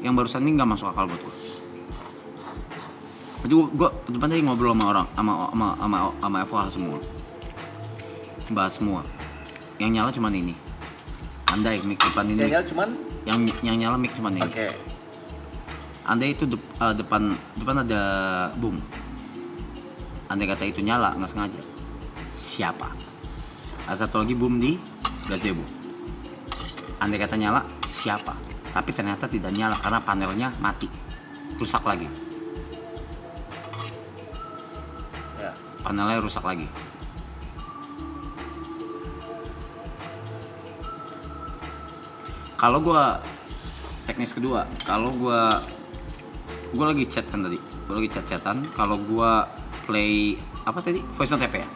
yang barusan ini nggak masuk akal buat gue. Jadi gue depan tadi ngobrol sama orang, sama FOH semua, bahas semua. Yang nyala cuman ini. Andai mic depan ini. Yang nyala cuman? Yang nyala mic cuman ini. Oke. Andai itu depan ada boom. Andai kata itu nyala nggak sengaja, siapa? Ada satu lagi boom di gazebo. Andai kata nyala, siapa? Tapi ternyata tidak nyala karena panelnya mati, rusak lagi. Ya. Panelnya rusak lagi. Kalau gua teknis kedua, kalau gua lagi chat kan tadi, gua lagi chatan. Kalau gua play apa tadi, voice note ya?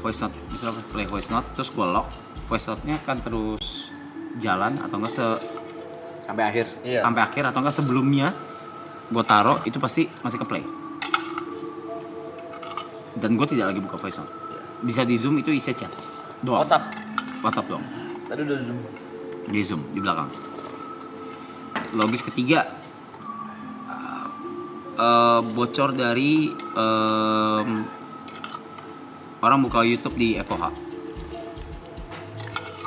Voice note, bisa play voice note, terus gua lock, voice note-nya kan terus jalan atau enggak Sampai akhir. Iya. Sampai akhir atau enggak sebelumnya gua taruh itu pasti masih ke play. Dan gua tidak lagi buka voice note. Bisa di zoom itu isi chat doang. WhatsApp doang. Tadi udah zoom. Di zoom di belakang. Logis ketiga, bocor dari orang buka YouTube di FOH.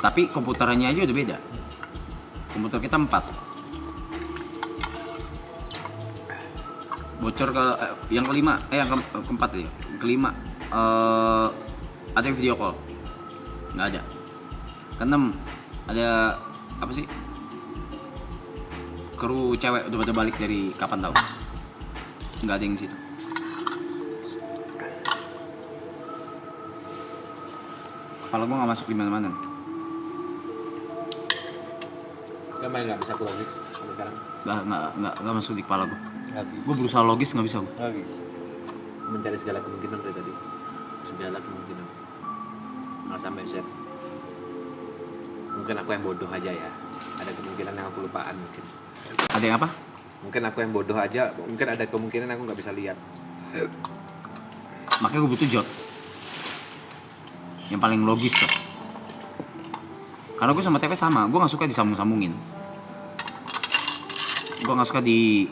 Tapi komputerannya aja udah beda. Komputer kita 4. Bocor ke yang kelima, yang keempat ya. Kelima, ada yang video call. Nggak ada. Keenam, ada apa sih? Kru cewek udah pada balik dari kapan tahu. Nggak ada yang di situ. Kepala gue nggak masuk di mana-mana. Nggak bisa aku logis sampai sekarang. Nggak masuk di kepala gue. Nggak bisa. Gue berusaha logis nggak bisa gue. Nggak bisa. Mencari segala kemungkinan dari tadi. Segala kemungkinan. Malah sampai set. Mungkin aku yang bodoh aja ya. Ada kemungkinan yang aku lupaan mungkin. Ada yang apa? Mungkin aku yang bodoh aja. Mungkin ada kemungkinan aku nggak bisa lihat. Makanya gue butuh jod. Yang paling logis tuh. Karena gue sama TV sama, gue nggak suka disambung-sambungin. Gue nggak suka di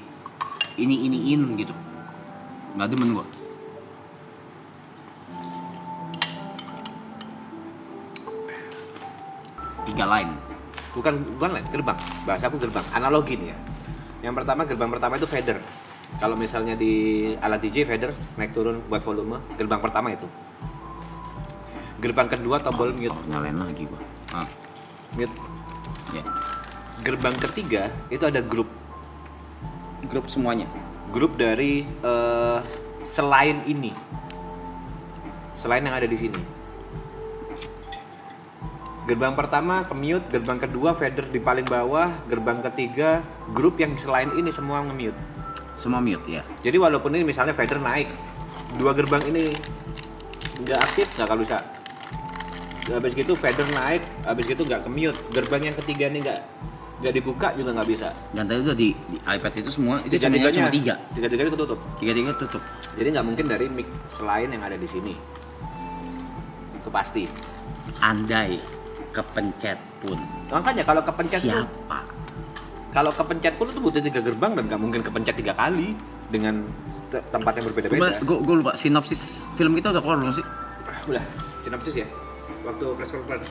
iniin gitu. Nggak demen gue. Tiga line. Bukan line, gerbang. Bahasa aku gerbang. Analogi nih ya. Yang pertama, gerbang pertama itu fader. Kalau misalnya di alat DJ fader, naik turun buat volume, gerbang pertama itu. Gerbang kedua tombol mute. Nyalain lagi gue. Mute. Ya. Gerbang ketiga itu ada grup. Grup semuanya. Grup dari selain ini. Selain yang ada di sini. Gerbang pertama ke mute, gerbang kedua fader di paling bawah, gerbang ketiga grup yang selain ini semua nge-mute. Semua mute ya. Jadi walaupun ini misalnya fader naik, dua gerbang ini nggak aktif, nggak kalau bisa. Habis gitu fader naik, habis gitu nggak ke-mute. Gerbang yang ketiga ini nggak dibuka juga nggak bisa. Dan tadi udah di iPad itu semua itu cuma 3. Tiga-tiganya ketutup. Tiga tutup. Jadi nggak mungkin dari mic selain yang ada di sini. Itu pasti. Andai kepencet pun. Makanya kalau kepencet tuh, siapa? kalau kepencet pun itu butuh 3 gerbang dan nggak mungkin kepencet 3 kali dengan tempat yang berbeda-beda. Gue lupa sinopsis film kita udah keluar belum sih? Udah, sinopsis ya. Waktu press conference.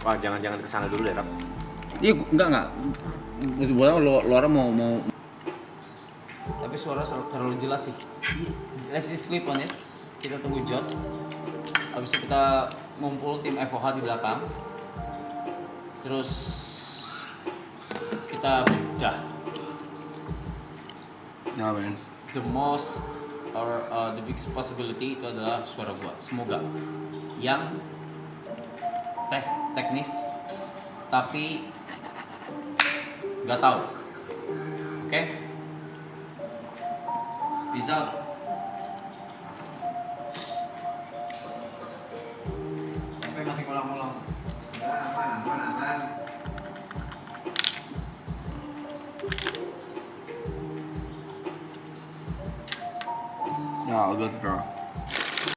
Wah, jangan kesana dulu deh, Rap. Iya, enggak. Sebenarnya lo orang mau. Tapi suara terlalu jelas sih. Let's just sleep on it. Kita tunggu Jod. Habis itu kita ngumpul tim FOH di belakang. Terus kita bedah. Ya, men. The most or the biggest possibility itu adalah suara gua. Semoga yang teknis tapi nggak tahu. Oke? Peace out. Masih ngulang-ngulang. Aman. Ya, udah bro.